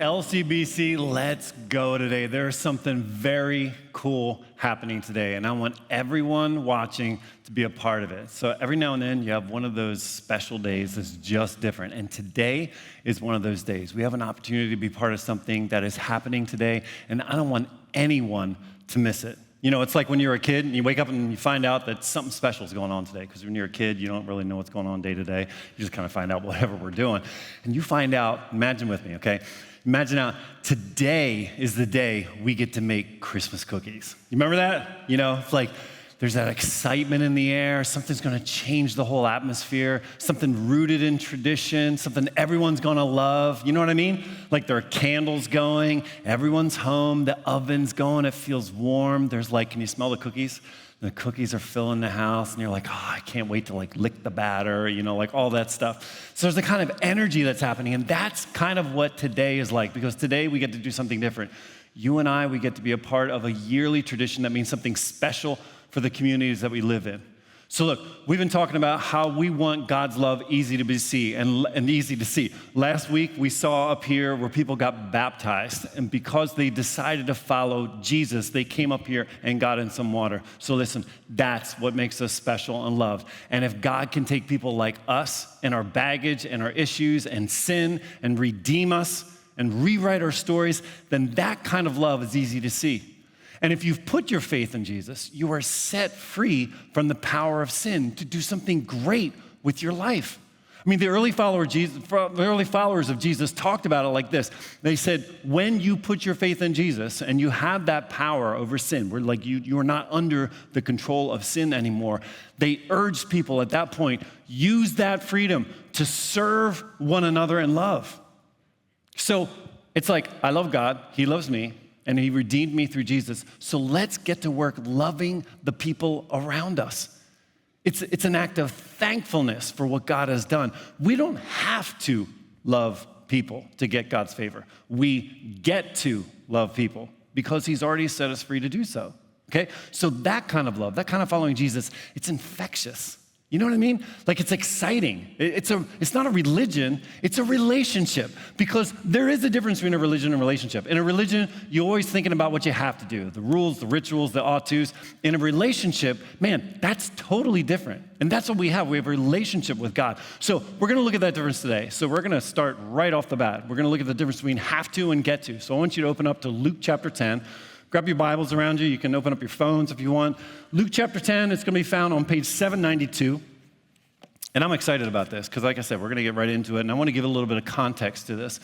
LCBC, let's go today. There's something very cool happening today, and I want everyone watching to be a part of it. So every now and then, you have one of those special days that's just different, and today is one of those days. We have an opportunity to be part of something that is happening today, and I don't want anyone to miss it. You know, it's like when you're a kid and you wake up and you find out that something special is going on today, because when you're a kid, you don't really know what's going on day to day. You just kind of find out whatever we're doing. And you find out, imagine with me, okay? Imagine now, today is the day we get to make Christmas cookies. You remember that? You know, it's like there's that excitement in the air. Something's going to change the whole atmosphere. Something rooted in tradition. Something everyone's going to love. You know what I mean? Like there are candles going. Everyone's home. The oven's going. It feels warm. There's like, can you smell the cookies? The cookies are filling the house, and you're like, oh, I can't wait to like lick the batter, you know, like all that stuff. So there's a kind of energy that's happening, and that's kind of what today is like, because today we get to do something different. You and I, we get to be a part of a yearly tradition that means something special for the communities that we live in. So look, we've been talking about how we want God's love easy to see and easy to see. Last week, we saw up here where people got baptized, and because they decided to follow Jesus, they came up here and got in some water. So listen, that's what makes us special and loved. And if God can take people like us and our baggage and our issues and sin and redeem us and rewrite our stories, then that kind of love is easy to see. And if you've put your faith in Jesus, you are set free from the power of sin to do something great with your life. I mean, the early followers of Jesus talked about it like this. They said, when you put your faith in Jesus and you have that power over sin, where like you are not under the control of sin anymore, they urged people at that point, use that freedom to serve one another in love. So it's like, I love God, He loves me, and He redeemed me through Jesus. So let's get to work loving the people around us. It's an act of thankfulness for what God has done. We don't have to love people to get God's favor. We get to love people because He's already set us free to do so. Okay? So that kind of love, that kind of following Jesus, it's infectious. You know what I mean? Like it's exciting. It's not a religion, it's a relationship, because there is a difference between a religion and a relationship. In a religion, you're always thinking about what you have to do, the rules, the rituals, the ought-tos. In a relationship, man, that's totally different. And that's what we have. We have a relationship with God. So we're going to look at that difference today. So we're going to start right off the bat. We're going to look at the difference between have to and get to. So I want you to open up to Luke chapter 10. Grab your Bibles around you. You can open up your phones if you want. Luke chapter 10, it's going to be found on page 792. And I'm excited about this because, like I said, we're going to get right into it. And I want to give a little bit of context to this.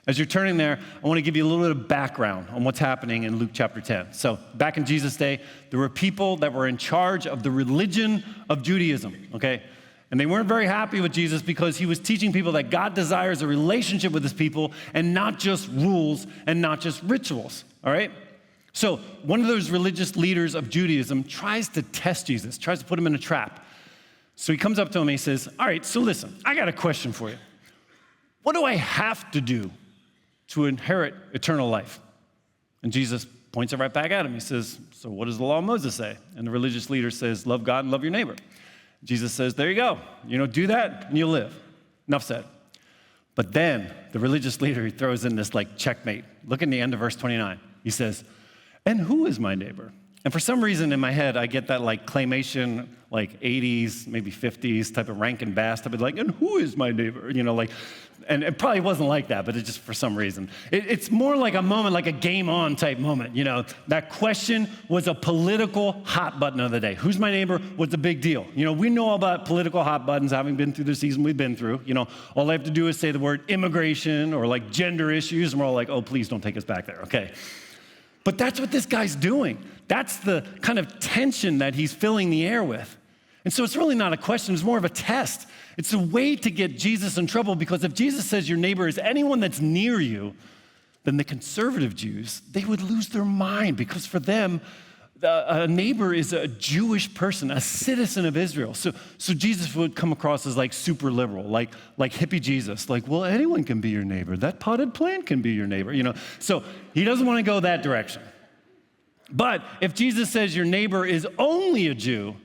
As you're turning there, I want to give you a little bit of background on what's happening in Luke chapter 10. So back in Jesus' day, there were people that were in charge of the religion of Judaism, okay? And they weren't very happy with Jesus because He was teaching people that God desires a relationship with His people and not just rules and not just rituals, all right? So one of those religious leaders of Judaism tries to test Jesus, tries to put Him in a trap. So he comes up to him and he says, all right, so listen, I got a question for you. What do I have to do to inherit eternal life? And Jesus points it right back at him. He says, so what does the law of Moses say? And the religious leader says, love God and love your neighbor. Jesus says, there you go. You know, do that and you'll live. Enough said. But then the religious leader, he throws in this like checkmate. Look in the end of verse 29. He says, and who is my neighbor? And for some reason in my head, I get that like claymation, like 80s, maybe 50s type of Rankin Bass type of like, and who is my neighbor? You know, like, and it probably wasn't like that, but it just for some reason. It's more like a moment, like a game on type moment. You know, that question was a political hot button of the day. Who's my neighbor was a big deal. You know, we know about political hot buttons, having been through the season we've been through. You know, all I have to do is say the word immigration or like gender issues, and we're all like, oh, please don't take us back there, okay? But that's what this guy's doing. That's the kind of tension that he's filling the air with. And so it's really not a question, it's more of a test. It's a way to get Jesus in trouble, because if Jesus says your neighbor is anyone that's near you, then the conservative Jews, they would lose their mind, because for them, a neighbor is a Jewish person, a citizen of Israel. So Jesus would come across as like super liberal, like hippie Jesus, like, well, anyone can be your neighbor. That potted plant can be your neighbor, you know. So he doesn't want to go that direction. But if Jesus says your neighbor is only a Jew,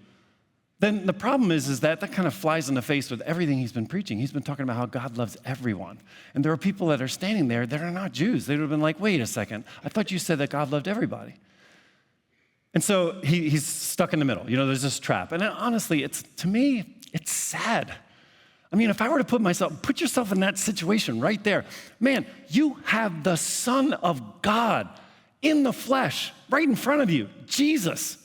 then the problem is that kind of flies in the face with everything he's been preaching. He's been talking about how God loves everyone. And there are people that are standing there that are not Jews. They would have been like, wait a second, I thought you said that God loved everybody. And so he's stuck in the middle. There's this trap. And honestly, to me, it's sad. I mean, if I were to put yourself in that situation right there, man, you have the Son of God in the flesh right in front of you, Jesus.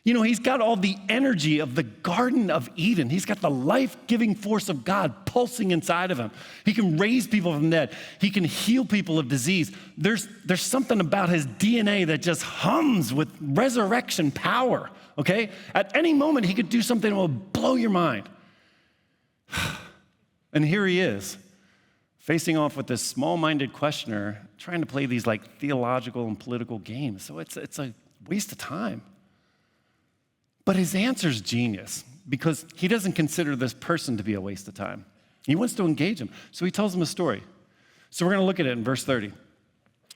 He's got all the energy of the Garden of Eden. He's got the life-giving force of God pulsing inside of him. He can raise people from the dead. He can heal people of disease. There's something about his DNA that just hums with resurrection power, okay? At any moment, he could do something that will blow your mind. And here he is, facing off with this small-minded questioner, trying to play these theological and political games. So it's a waste of time. But his answer's genius because he doesn't consider this person to be a waste of time. He wants to engage him. So he tells him a story. So we're going to look at it in verse 30.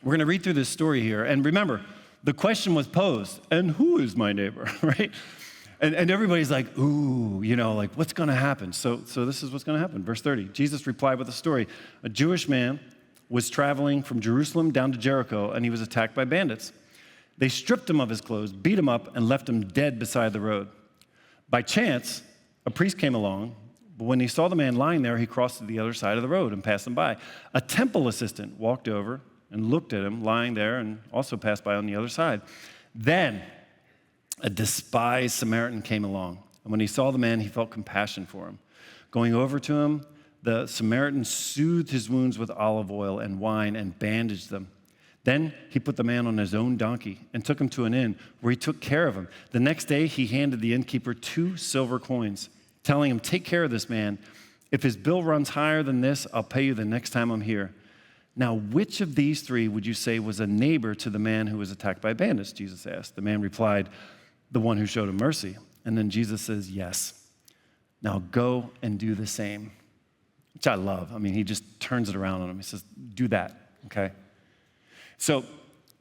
We're going to read through this story here. And remember, the question was posed, and who is my neighbor, right? And everybody's like, ooh, what's going to happen? So this is what's going to happen. Verse 30, Jesus replied with a story. A Jewish man was traveling from Jerusalem down to Jericho, and he was attacked by bandits. They stripped him of his clothes, beat him up, and left him dead beside the road. By chance, a priest came along, but when he saw the man lying there, he crossed to the other side of the road and passed him by. A temple assistant walked over and looked at him lying there and also passed by on the other side. Then a despised Samaritan came along, and when he saw the man, he felt compassion for him. Going over to him, the Samaritan soothed his wounds with olive oil and wine and bandaged them. Then he put the man on his own donkey and took him to an inn where he took care of him. The next day, he handed the innkeeper 2 silver coins, telling him, take care of this man. If his bill runs higher than this, I'll pay you the next time I'm here. Now, which of these 3 would you say was a neighbor to the man who was attacked by bandits? Jesus asked. The man replied, the one who showed him mercy. And then Jesus says, yes. Now go and do the same, which I love. I mean, he just turns it around on him. He says, do that, okay? So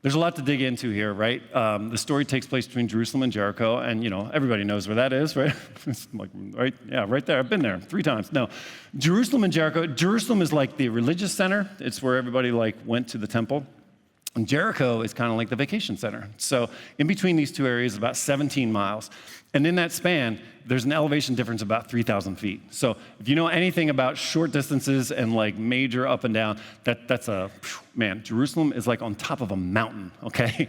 there's a lot to dig into here, right? The story takes place between Jerusalem and Jericho, and everybody knows where that is, right? It's right there. I've been there 3 times. No, Jerusalem and Jericho. Jerusalem is like the religious center. It's where everybody went to the temple. And Jericho is kind of like the vacation center. So in between these 2 areas, about 17 miles. And in that span, there's an elevation difference of about 3,000 feet. So if you know anything about short distances and major up and down, Jerusalem is on top of a mountain, okay?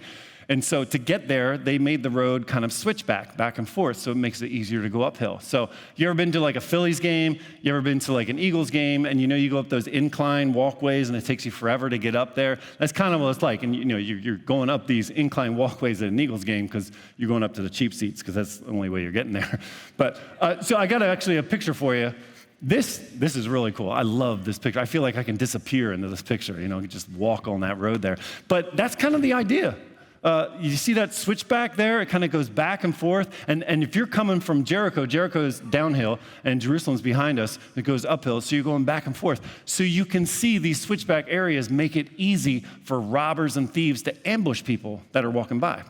And so to get there, they made the road kind of switch back and forth, so it makes it easier to go uphill. So you ever been to a Phillies game? You ever been to an Eagles game? And you go up those incline walkways and it takes you forever to get up there? That's kind of what it's like. And you're going up these incline walkways at an Eagles game because you're going up to the cheap seats because that's the only way you're getting there. But so I got actually a picture for you. This is really cool. I love this picture. I feel like I can disappear into this picture, just walk on that road there. But that's kind of the idea. You see that switchback there? It kind of goes back and forth. And if you're coming from Jericho is downhill, and Jerusalem's behind us. It goes uphill, so you're going back and forth. So you can see these switchback areas make it easy for robbers and thieves to ambush people that are walking by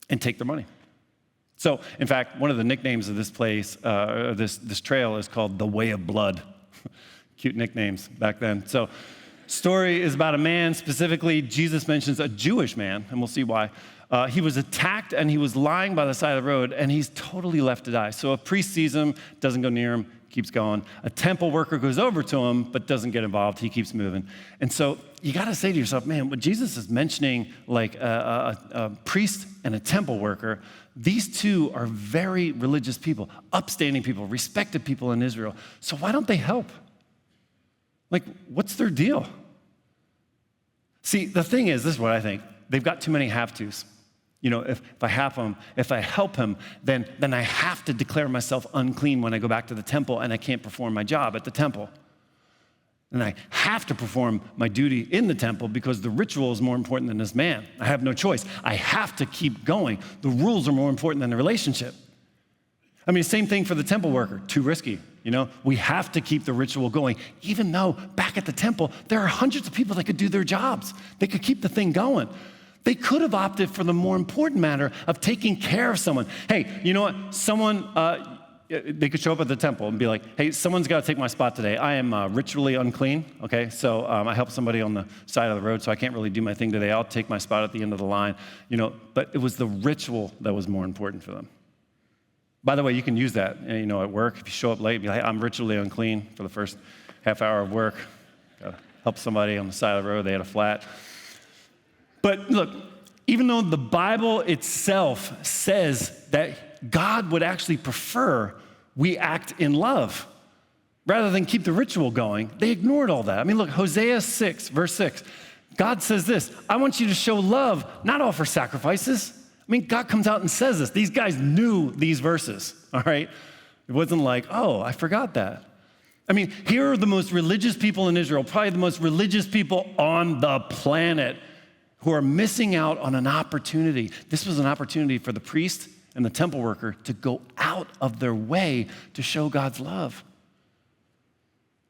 and take their money. So, in fact, one of the nicknames of this place, this trail, is called the Way of Blood. Cute nicknames back then. So, story is about a man, specifically, Jesus mentions a Jewish man, and we'll see why. He was attacked, and he was lying by the side of the road, and he's totally left to die. So a priest sees him, doesn't go near him, keeps going. A temple worker goes over to him, but doesn't get involved. He keeps moving. And so you got to say to yourself, man, when Jesus is mentioning a priest and a temple worker, these 2 are very religious people, upstanding people, respected people in Israel. So why don't they help? What's their deal? See, the thing is, this is what I think. They've got too many have-tos. If I help him, then I have to declare myself unclean when I go back to the temple, and I can't perform my job at the temple. And I have to perform my duty in the temple because the ritual is more important than this man. I have no choice. I have to keep going. The rules are more important than the relationship. I mean, same thing for the temple worker. Too risky. We have to keep the ritual going, even though back at the temple, there are hundreds of people that could do their jobs. They could keep the thing going. They could have opted for the more important matter of taking care of someone. Hey, you know what? They could show up at the temple and be like, hey, someone's got to take my spot today. I am ritually unclean, okay? So I help somebody on the side of the road, so I can't really do my thing today. I'll take my spot at the end of the line, But it was the ritual that was more important for them. By the way, you can use that, at work. If you show up late, be like, hey, I'm ritually unclean for the first half hour of work. Got to help somebody on the side of the road. They had a flat. But look, even though the Bible itself says that God would actually prefer we act in love rather than keep the ritual going, they ignored all that. I mean, look, Hosea 6, verse 6. God says this, I want you to show love, not offer sacrifices. I mean, God comes out and says this. These guys knew these verses, all right? It wasn't like, oh, I forgot that. I mean, here are the most religious people in Israel, probably the most religious people on the planet, who are missing out on an opportunity. This was an opportunity for the priest and the temple worker to go out of their way to show God's love.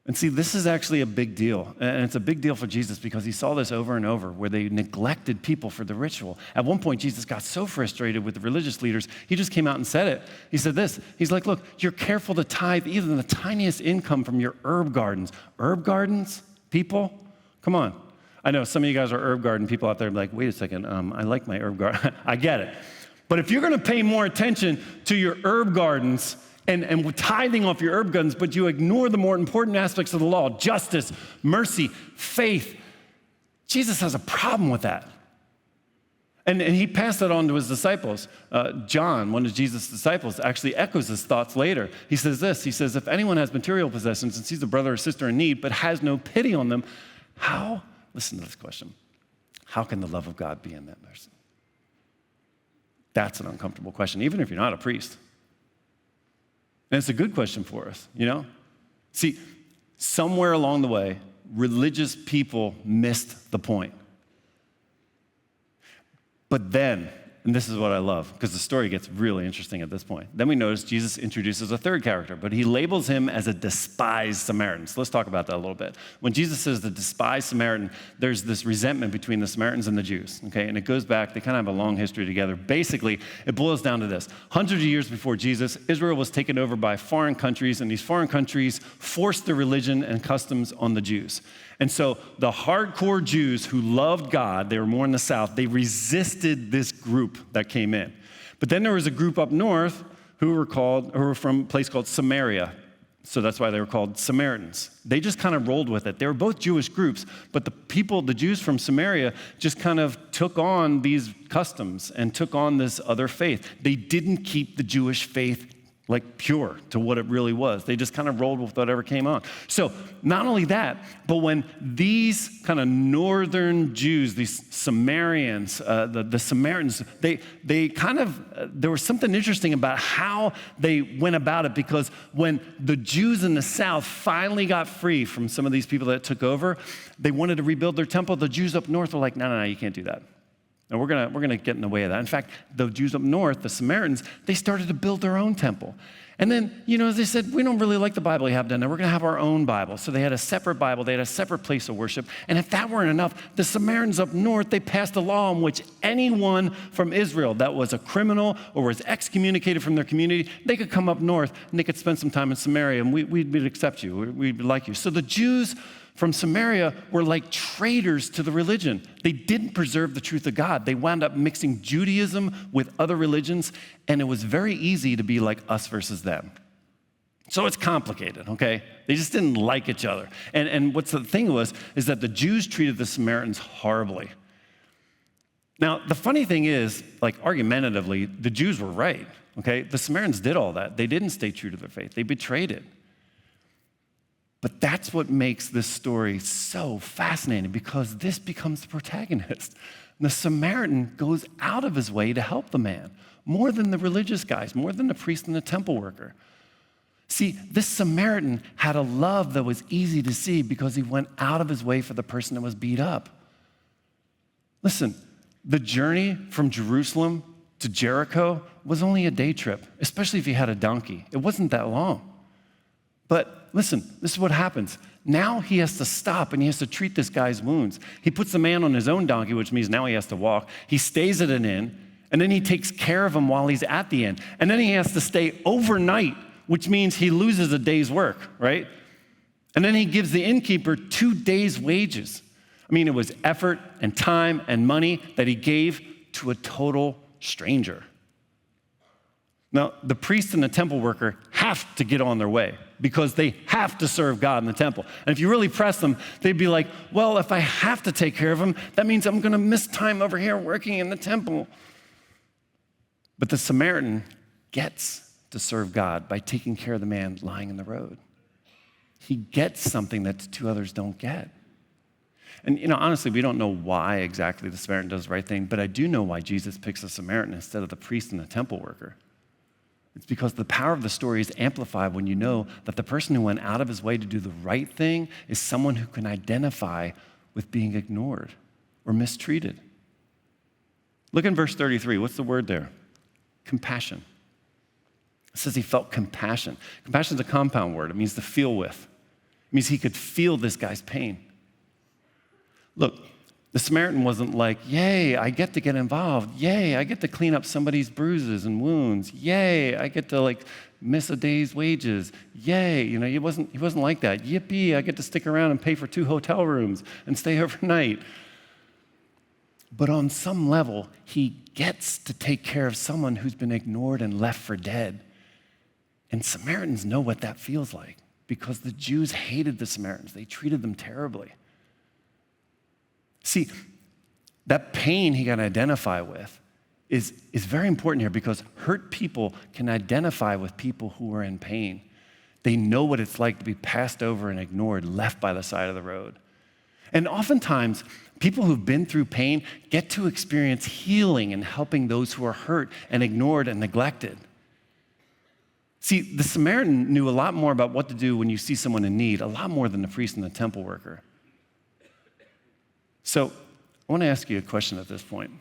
And see, this is actually a big deal. And it's a big deal for Jesus because he saw this over and over where they neglected people for the ritual. At one point, Jesus got so frustrated with the religious leaders, he just came out and said it. He said this, he's like, look, you're careful to tithe even the tiniest income from your herb gardens. Herb gardens, people? Come on. I know some of you guys are herb garden people out there like, wait a second, I like my herb garden. I get it. But if you're going to pay more attention to your herb gardens and tithing off your herb gardens, but you ignore the more important aspects of the law, justice, mercy, faith, Jesus has a problem with that. And he passed that on to his disciples. John, one of Jesus' disciples, actually echoes his thoughts later. He says this, he says, if anyone has material possessions and sees a brother or sister in need but has no pity on them, listen to this question. How can the love of God be in that person? That's an uncomfortable question, even if you're not a priest. And it's a good question for us, See, somewhere along the way, religious people missed the point. But then, and this is what I love, because the story gets really interesting at this point. Then we notice Jesus introduces a third character, but he labels him as a despised Samaritan. So let's talk about that a little bit. When Jesus says the despised Samaritan, there's this resentment between the Samaritans and the Jews, okay? And it goes back, they kind of have a long history together. Basically, it boils down to this. Hundreds of years before Jesus, Israel was taken over by foreign countries, and these foreign countries forced their religion and customs on the Jews. And so the hardcore Jews who loved God, they were more in the south, they resisted this group that came in. But then there was a group up north who were from a place called Samaria. So that's why they were called Samaritans. They just kind of rolled with it. They were both Jewish groups, but the Jews from Samaria just kind of took on these customs and took on this other faith. They didn't keep the Jewish faith like pure to what it really was. They just kind of rolled with whatever came on. So not only that, but when these kind of northern Jews, these Samaritans, the Samaritans, there was something interesting about how they went about it, because when the Jews in the south finally got free from some of these people that took over, they wanted to rebuild their temple. The Jews up north were like, no, you can't do that. And we're gonna get in the way of that. In fact, the Jews up north, the Samaritans, they started to build their own temple. And then, they said, we don't really like the Bible you have down there. We're gonna have our own Bible. So they had a separate Bible. They had a separate place of worship. And if that weren't enough, the Samaritans up north, they passed a law in which anyone from Israel that was a criminal or was excommunicated from their community, they could come up north and they could spend some time in Samaria, and we'd accept you. We'd like you. So the Jews from Samaria were like traitors to the religion. They didn't preserve the truth of God. They wound up mixing Judaism with other religions, and it was very easy to be like us versus them. So it's complicated, okay? They just didn't like each other. And what's the thing is that the Jews treated the Samaritans horribly. Now, the funny thing is, like argumentatively, the Jews were right, okay? The Samaritans did all that. They didn't stay true to their faith. They betrayed it. But that's what makes this story so fascinating, because this becomes the protagonist. The Samaritan goes out of his way to help the man, more than the religious guys, more than the priest and the temple worker. See, this Samaritan had a love that was easy to see because he went out of his way for the person that was beat up. Listen, the journey from Jerusalem to Jericho was only a day trip, especially if you had a donkey. It wasn't that long. But listen, this is what happens. Now he has to stop and he has to treat this guy's wounds. He puts the man on his own donkey, which means now he has to walk. He stays at an inn, and then he takes care of him while he's at the inn. And then he has to stay overnight, which means he loses a day's work, right? And then he gives the innkeeper 2 days' wages. I mean, it was effort and time and money that he gave to a total stranger. Now, the priest and the temple worker have to get on their way because they have to serve God in the temple. And if you really press them, they'd be like, well, if I have to take care of him, that means I'm going to miss time over here working in the temple. But the Samaritan gets to serve God by taking care of the man lying in the road. He gets something that the two others don't get. And, honestly, we don't know why exactly the Samaritan does the right thing, but I do know why Jesus picks the Samaritan instead of the priest and the temple worker. It's because the power of the story is amplified when you know that the person who went out of his way to do the right thing is someone who can identify with being ignored or mistreated. Look in verse 33. What's the word there? Compassion. It says he felt compassion. Compassion is a compound word. It means to feel with. It means he could feel this guy's pain. Look, the Samaritan wasn't like, yay, I get to get involved. Yay, I get to clean up somebody's bruises and wounds. Yay, I get to miss a day's wages. Yay, he wasn't like that. Yippee, I get to stick around and pay for 2 hotel rooms and stay overnight. But on some level, he gets to take care of someone who's been ignored and left for dead. And Samaritans know what that feels like because the Jews hated the Samaritans. They treated them terribly. See, that pain he can identify with is very important here because hurt people can identify with people who are in pain. They know what it's like to be passed over and ignored, left by the side of the road. And oftentimes, people who've been through pain get to experience healing and helping those who are hurt and ignored and neglected. See, the Samaritan knew a lot more about what to do when you see someone in need, a lot more than the priest and the temple worker. So I want to ask you a question at this point.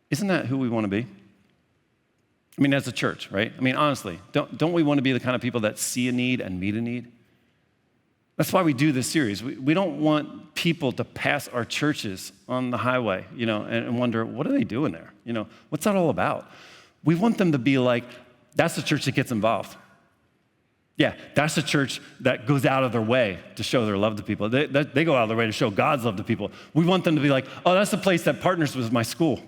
Isn't that who we want to be? I mean, as a church, right? I mean, honestly, don't we want to be the kind of people that see a need and meet a need? That's why we do this series. We don't want people to pass our churches on the highway, and wonder, what are they doing there? What's that all about? We want them to be like, that's the church that gets involved. Yeah, that's a church that goes out of their way to show their love to people. They go out of their way to show God's love to people. We want them to be like, oh, that's the place that partners with my school.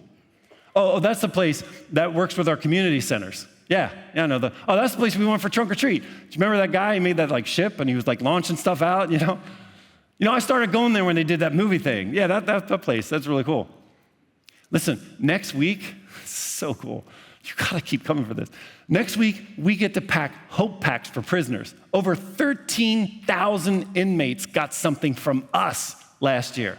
Oh, that's the place that works with our community centers. Yeah, I know. That's the place we went for trunk or treat. Do you remember that guy? He made that ship and he was launching stuff out, I started going there when they did that movie thing. Yeah, that place, that's really cool. Listen, next week, so cool. You gotta keep coming for this. Next week, we get to pack hope packs for prisoners. Over 13,000 inmates got something from us last year.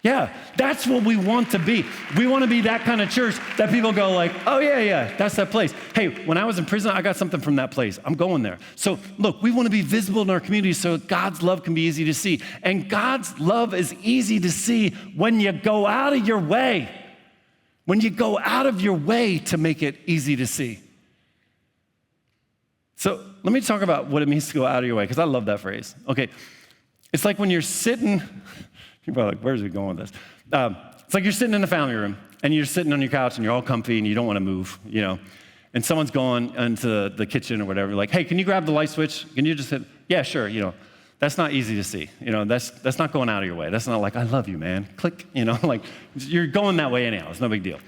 Yeah, that's what we want to be. We want to be that kind of church that people go oh yeah, that's that place. Hey, when I was in prison, I got something from that place. I'm going there. So look, we want to be visible in our community so God's love can be easy to see. And God's love is easy to see when you go out of your way. When you go out of your way to make it easy to see. So let me talk about what it means to go out of your way, because I love that phrase. Okay, it's like when you're sitting, people are like, where's he going with this? It's like you're sitting in the family room, and you're sitting on your couch, and you're all comfy, and you don't want to move, and someone's going into the kitchen or whatever, like, hey, can you grab the light switch? Can you just hit, yeah, sure, That's not easy to see. That's not going out of your way. That's not like, I love you, man. Click, you're going that way anyhow. It's no big deal.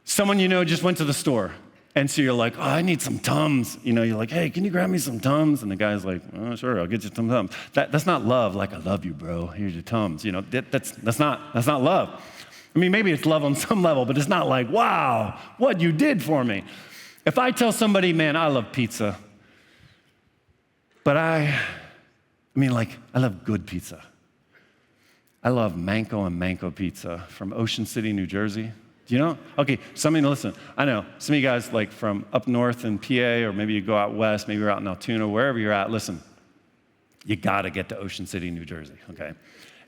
Someone just went to the store. And so you're like, oh, I need some Tums. You're like, hey, can you grab me some Tums? And the guy's like, oh, sure, I'll get you some Tums. That's not love, I love you, bro. Here's your Tums. That's not love. I mean, maybe it's love on some level, but it's not like, wow, what you did for me. If I tell somebody, man, I love pizza, but I love good pizza. I love Manco and Manco pizza from Ocean City, New Jersey. Do you know? Okay, listen. I know some of you guys from up north in PA, or maybe you go out west, maybe you're out in Altoona, wherever you're at, listen, you gotta get to Ocean City, New Jersey, okay?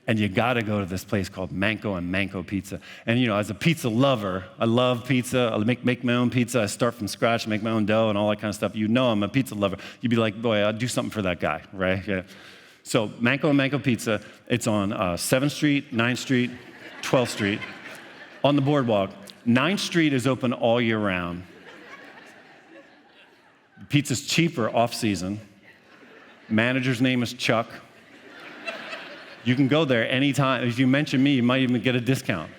And you got to go to this place called Manco and Manco Pizza. And, as a pizza lover, I love pizza. I make my own pizza. I start from scratch, make my own dough and all that kind of stuff. I'm a pizza lover. You'd be like, boy, I'll do something for that guy, right? Yeah. So Manco and Manco Pizza, it's on 7th Street, 9th Street, 12th Street, on the boardwalk. 9th Street is open all year round. Pizza's cheaper off-season. Manager's name is Chuck. You can go there anytime. If you mention me, you might even get a discount,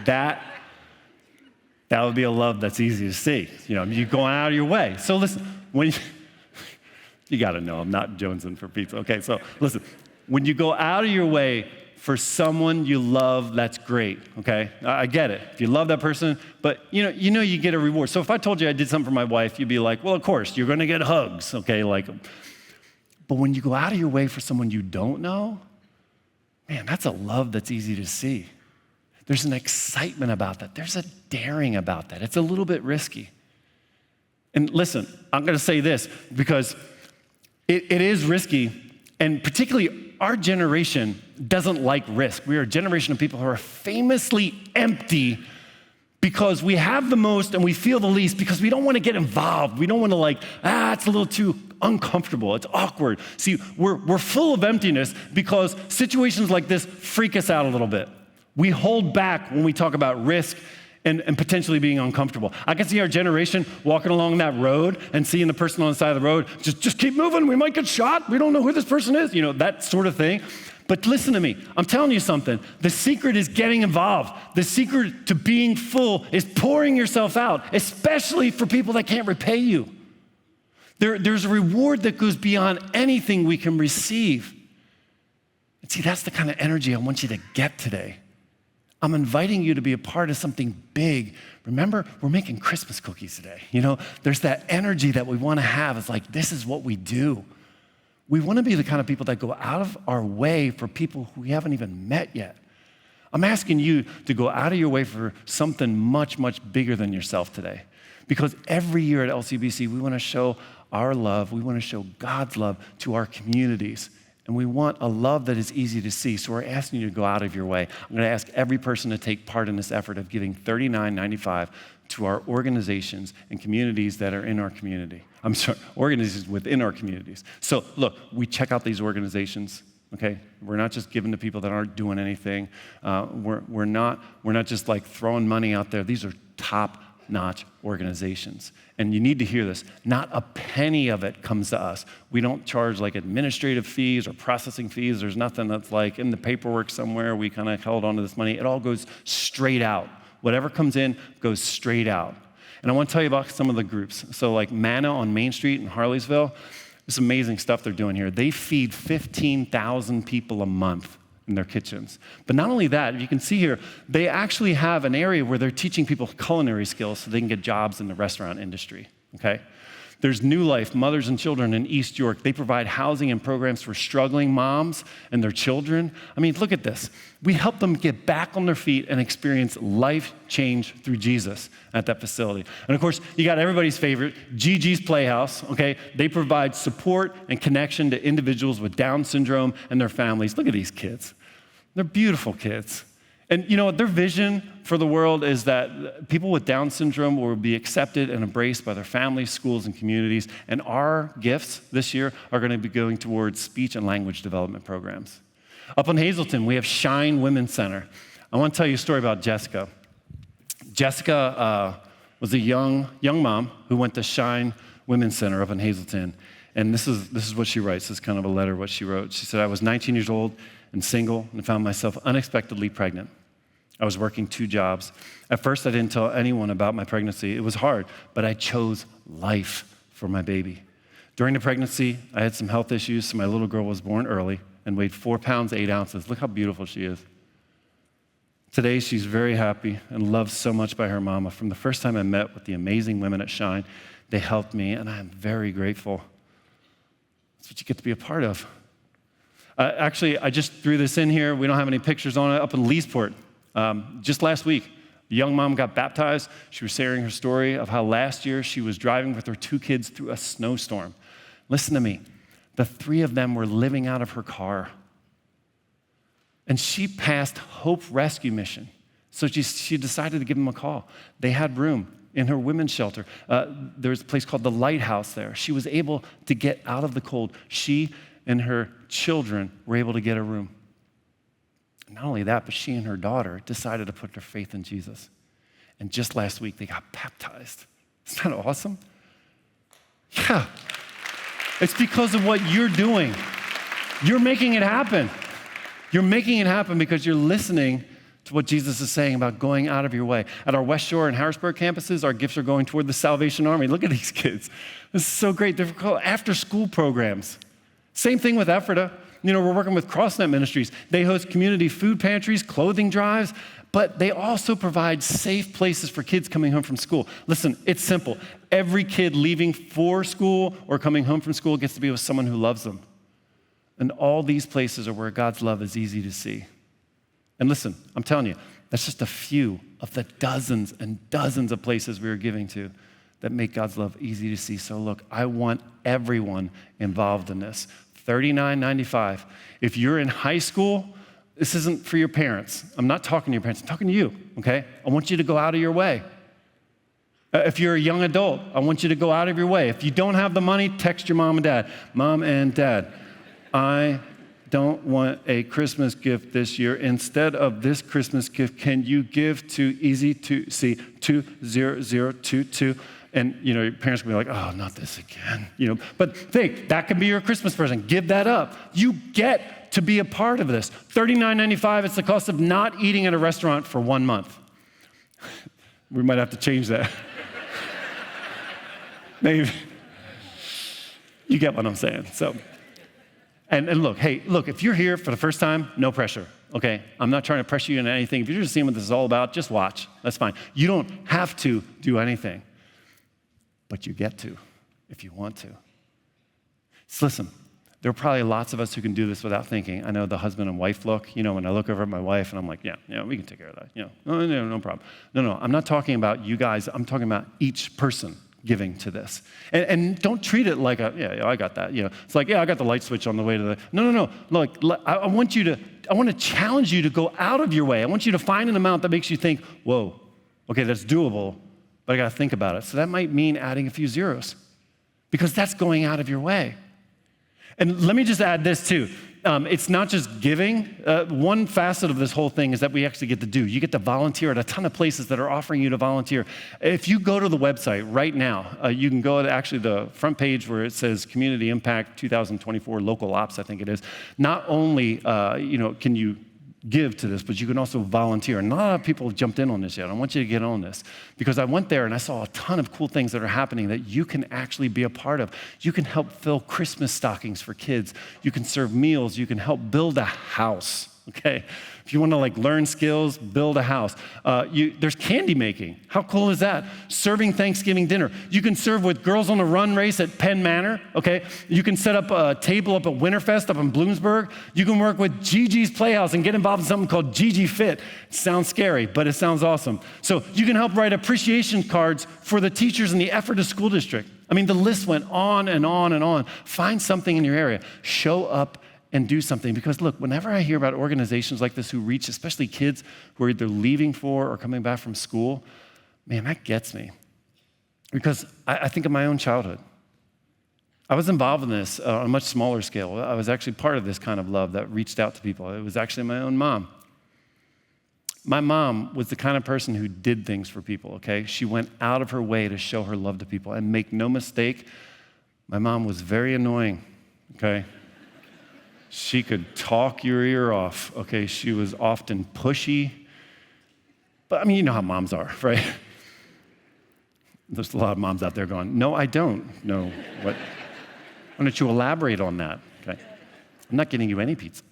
That would be a love that's easy to see. You go out of your way. So listen, you got to know I'm not jonesing for pizza. Okay, so listen, when you go out of your way for someone you love, that's great, okay? I get it. If you love that person, but you get a reward. So if I told you I did something for my wife, you'd be like, well, of course, you're going to get hugs, okay? But when you go out of your way for someone you don't know, man, that's a love that's easy to see. There's an excitement about that. There's a daring about that. It's a little bit risky. And listen, I'm going to say this because it is risky, and particularly our generation doesn't like risk. We are a generation of people who are famously empty because we have the most and we feel the least because we don't want to get involved. We don't want to it's a little too uncomfortable. It's awkward. See, we're full of emptiness because situations like this freak us out a little bit. We hold back when we talk about risk and potentially being uncomfortable. I can see our generation walking along that road and seeing the person on the side of the road, just keep moving, we might get shot, we don't know who this person is, that sort of thing. But listen to me, I'm telling you something. The secret is getting involved. The secret to being full is pouring yourself out, especially for people that can't repay you. There's a reward that goes beyond anything we can receive. And see, that's the kind of energy I want you to get today. I'm inviting you to be a part of something big. Remember, we're making Christmas cookies today. There's that energy that we want to have. It's like, this is what we do. We want to be the kind of people that go out of our way for people who we haven't even met yet. I'm asking you to go out of your way for something much, much bigger than yourself today. Because every year at LCBC, we want to show our love. We want to show God's love to our communities. And we want a love that is easy to see. So we're asking you to go out of your way. I'm going to ask every person to take part in this effort of giving $39.95 to our organizations and communities that are in our community. Organizations within our communities. So look, we check out these organizations, okay? We're not just giving to people that aren't doing anything. We're not just throwing money out there. These are top-notch organizations. And you need to hear this. Not a penny of it comes to us. We don't charge administrative fees or processing fees. There's nothing that's in the paperwork somewhere. We kind of held on to this money. It all goes straight out. Whatever comes in goes straight out. And I want to tell you about some of the groups. So Manna on Main Street in Harleysville, this amazing stuff they're doing here. They feed 15,000 people a month in their kitchens. But not only that, you can see here, they actually have an area where they're teaching people culinary skills so they can get jobs in the restaurant industry, okay? There's New Life, Mothers and Children in East York. They provide housing and programs for struggling moms and their children. I mean, look at this. We help them get back on their feet and experience life change through Jesus at that facility. And of course, you got everybody's favorite, Gigi's Playhouse, okay? They provide support and connection to individuals with Down syndrome and their families. Look at these kids. They're beautiful kids. And their vision for the world is that people with Down syndrome will be accepted and embraced by their families, schools, and communities. And our gifts this year are going to be going towards speech and language development programs. Up in Hazleton, we have Shine Women's Center. I want to tell you a story about Jessica. Jessica was a young mom who went to Shine Women's Center up in Hazleton. And this is what she writes. This is kind of a letter what she wrote. She said, I was 19 years old and single and found myself unexpectedly pregnant. I was working 2 jobs. At first, I didn't tell anyone about my pregnancy. It was hard, but I chose life for my baby. During the pregnancy, I had some health issues, so my little girl was born early and weighed 4 pounds, 8 ounces. Look how beautiful she is. Today, she's very happy and loved so much by her mama. From the first time I met with the amazing women at Shine, they helped me, and I am very grateful. That's what you get to be a part of. Actually, I just threw this in here. We don't have any pictures on it. Up in Leesport, just last week, a young mom got baptized. She was sharing her story of how last year she was driving with her 2 kids through a snowstorm. Listen to me. The 3 of them were living out of her car. And she passed Hope Rescue Mission. So she decided to give them a call. They had room in her women's shelter. There's a place called the Lighthouse there. She was able to get out of the cold. She and her children were able to get a room. Not only that, but she and her daughter decided to put their faith in Jesus. And just last week, they got baptized. Isn't that awesome? Yeah. It's because of what you're doing. You're making it happen. You're making it happen because you're listening to what Jesus is saying about going out of your way. At our West Shore and Harrisburg campuses, our gifts are going toward the Salvation Army. Look at these kids. This is so great. They're called after-school programs. Same thing with Ephrata. We're working with CrossNet Ministries. They host community food pantries, clothing drives, but they also provide safe places for kids coming home from school. Listen, it's simple. Every kid leaving for school or coming home from school gets to be with someone who loves them. And all these places are where God's love is easy to see. And listen, I'm telling you, that's just a few of the dozens and dozens of places we are giving to that make God's love easy to see. So look, I want everyone involved in this. $39.95. If you're in high school, this isn't for your parents. I'm not talking to your parents. I'm talking to you, okay? I want you to go out of your way. If you're a young adult, I want you to go out of your way. If you don't have the money, text your mom and dad. Mom and dad, I don't want a Christmas gift this year. Instead of this Christmas gift, can you give to Easy2C 20022? And, your parents can be like, oh, not this again. But think, that could be your Christmas present. Give that up. You get to be a part of this. $39.95, it's the cost of not eating at a restaurant for 1 month. We might have to change that. Maybe. You get what I'm saying. So, and look, if you're here for the first time, no pressure, okay? I'm not trying to pressure you into anything. If you're just seeing what this is all about, just watch. That's fine. You don't have to do anything, but you get to if you want to. So listen, there are probably lots of us who can do this without thinking. I know the husband and wife look, when I look over at my wife and I'm like, yeah, we can take care of that. No problem. No, I'm not talking about you guys. I'm talking about each person giving to this. And don't treat it like I got that. It's like, I got the light switch on the way to the, no. Look, I want to challenge you to go out of your way. I want you to find an amount that makes you think, whoa, okay, that's doable, but I got to think about it. So that might mean adding a few zeros because that's going out of your way. And let me just add this too. It's not just giving. One facet of this whole thing is that we actually get to do. You get to volunteer at a ton of places that are offering you to volunteer. If you go to the website right now, you can go to actually the front page where it says Community Impact 2024 Local Ops, I think it is. Not only can you give to this, but you can also volunteer. And not a lot of people have jumped in on this yet. I want you to get on this because I went there and I saw a ton of cool things that are happening that you can actually be a part of. You can help fill Christmas stockings for kids. You can serve meals. You can help build a house, okay? If you want to learn skills, build a house. There's candy making. How cool is that? Serving Thanksgiving dinner. You can serve with Girls on the Run race at Penn Manor, okay? You can set up a table up at Winterfest up in Bloomsburg. You can work with Gigi's Playhouse and get involved in something called Gigi Fit. It sounds scary, but it sounds awesome. So you can help write appreciation cards for the teachers in the Ephrata School District. I mean, the list went on and on and on. Find something in your area. Show up and do something. Because look, whenever I hear about organizations like this who reach especially kids who are either leaving for or coming back from school, man, that gets me. Because I think of my own childhood. I was involved in this on a much smaller scale. I was actually part of this kind of love that reached out to people. It was actually my own mom. My mom was the kind of person who did things for people, okay? She went out of her way to show her love to people. And make no mistake, my mom was very annoying, okay? She could talk your ear off, okay? She was often pushy. But you know how moms are, right? There's a lot of moms out there going, no, I don't know what. Why don't you elaborate on that, okay? I'm not getting you any pizza.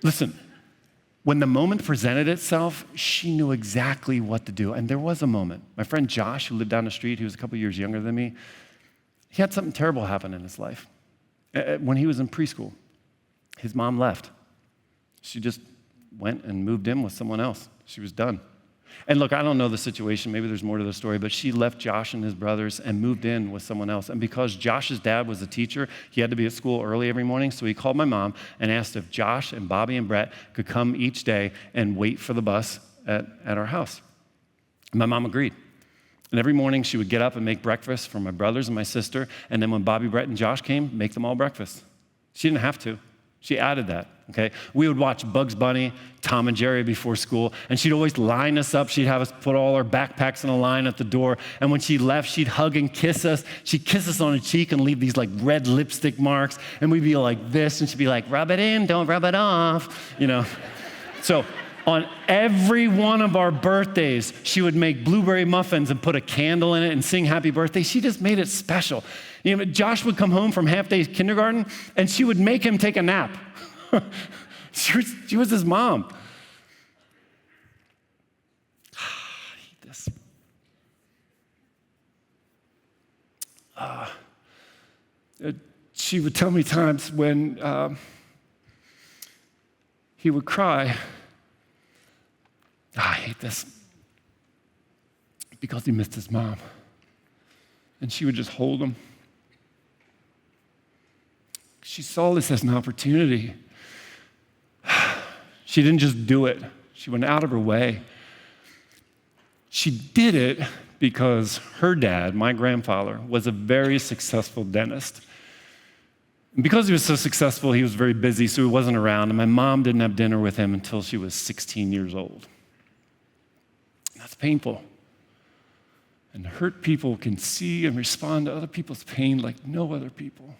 Listen, when the moment presented itself, she knew exactly what to do. And there was a moment. My friend Josh, who lived down the street, he was a couple years younger than me, he had something terrible happen in his life. When he was in preschool, his mom left. She just went and moved in with someone else. She was done. And look, I don't know the situation. Maybe there's more to the story, but she left Josh and his brothers and moved in with someone else. And because Josh's dad was a teacher, he had to be at school early every morning. So he called my mom and asked if Josh and Bobby and Brett could come each day and wait for the bus at our house. My mom agreed. And every morning she would get up and make breakfast for my brothers and my sister. And then when Bobby, Brett, and Josh came, make them all breakfast. She didn't have to. She added that, okay? We would watch Bugs Bunny, Tom and Jerry before school, and she'd always line us up. She'd have us put all our backpacks in a line at the door, and when she left, she'd hug and kiss us. She'd kiss us on the cheek and leave these like red lipstick marks, and we'd be like this, and she'd be like, rub it in, don't rub it off, you know? So on every one of our birthdays, she would make blueberry muffins and put a candle in it and sing happy birthday. She just made it special. You know, Josh would come home from half-day kindergarten, and she would make him take a nap. She was his mom. I hate this. She would tell me times when he would cry. I hate this. Because he missed his mom. And she would just hold him. She saw this as an opportunity. She didn't just do it. She went out of her way. She did it because her dad, my grandfather, was a very successful dentist. And because he was so successful, he was very busy, so he wasn't around. And my mom didn't have dinner with him until she was 16 years old. That's painful. And hurt people can see and respond to other people's pain like no other people.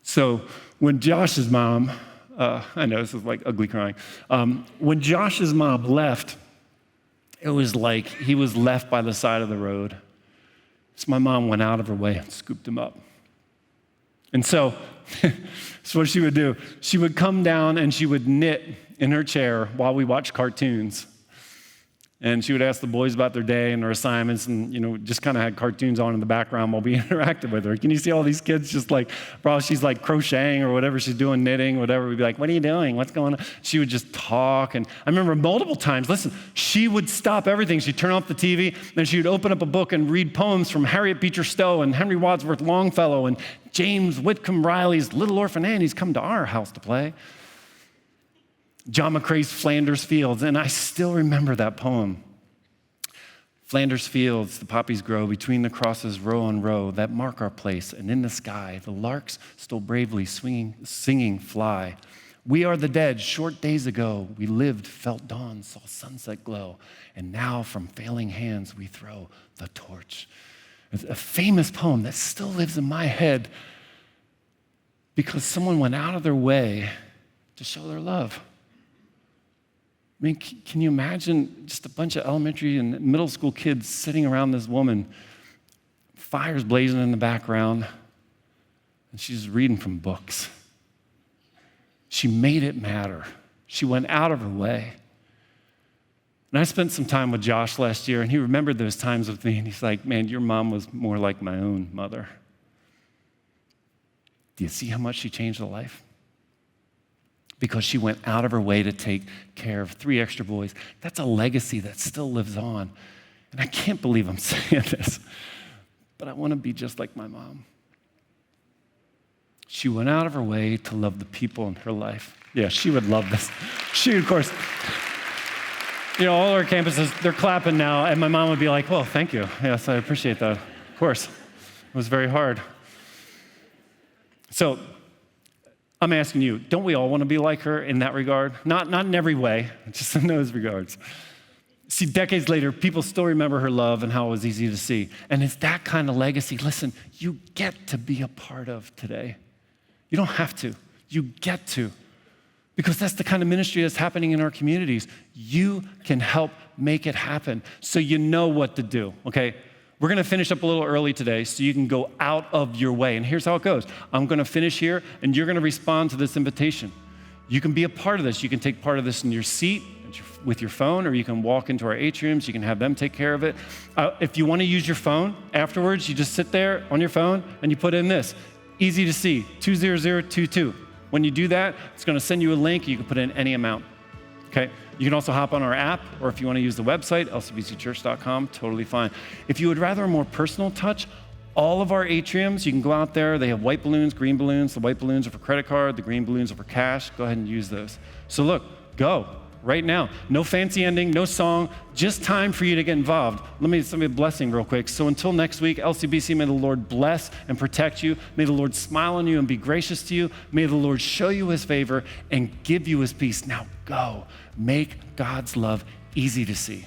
So when Josh's mom, I know this is like ugly crying. When Josh's mom left, it was like he was left by the side of the road. So my mom went out of her way and scooped him up. And so what she would do. She would come down and she would knit in her chair while we watched cartoons. And she would ask the boys about their day and their assignments and, you know, just kind of had cartoons on in the background while we interacted with her. Can you see all these kids just like, probably she's like crocheting or whatever she's doing, knitting, whatever. We'd be like, what are you doing? What's going on? She would just talk. And I remember multiple times, listen, she would stop everything. She'd turn off the TV, then she would open up a book and read poems from Harriet Beecher Stowe and Henry Wadsworth Longfellow and James Whitcomb Riley's Little Orphan Annie's come to our house to play. John McCrae's Flanders Fields, and I still remember that poem. Flanders Fields, the poppies grow between the crosses row on row that mark our place, and in the sky the larks still bravely singing fly. We are the dead, short days ago we lived, felt dawn, saw sunset glow, and now from failing hands we throw the torch. It's a famous poem that still lives in my head because someone went out of their way to show their love. I mean, can you imagine just a bunch of elementary and middle school kids sitting around this woman, fires blazing in the background, and she's reading from books. She made it matter. She went out of her way. And I spent some time with Josh last year, and he remembered those times with me, and he's like, man, your mom was more like my own mother. Do you see how much she changed her life? Because she went out of her way to take care of 3 extra boys. That's a legacy that still lives on. And I can't believe I'm saying this, but I want to be just like my mom. She went out of her way to love the people in her life. Yeah, she would love this. She, of course, you know, all our campuses, they're clapping now, and my mom would be like, well, thank you. Yes, I appreciate that. Of course. It was very hard. So, I'm asking you, don't we all want to be like her in that regard? Not in every way, just in those regards. See, decades later, people still remember her love and how it was easy to see. And it's that kind of legacy, listen, you get to be a part of today. You don't have to. You get to. Because that's the kind of ministry that's happening in our communities. You can help make it happen so you know what to do, okay? We're going to finish up a little early today so you can go out of your way. And here's how it goes. I'm going to finish here, and you're going to respond to this invitation. You can be a part of this. You can take part of this in your seat with your phone, or you can walk into our atriums. You can have them take care of it. If you want to use your phone afterwards, you just sit there on your phone, and you put in this. Easy to see, 20022. When you do that, it's going to send you a link. You can put in any amount. Okay, you can also hop on our app, or if you want to use the website, lcbcchurch.com, totally fine. If you would rather a more personal touch, all of our atriums, you can go out there. They have white balloons, green balloons. The white balloons are for credit card. The green balloons are for cash. Go ahead and use those. So look, go right now. No fancy ending, no song, just time for you to get involved. Let me send you a blessing real quick. So until next week, LCBC, may the Lord bless and protect you. May the Lord smile on you and be gracious to you. May the Lord show you his favor and give you his peace. Now go. Make God's love easy to see.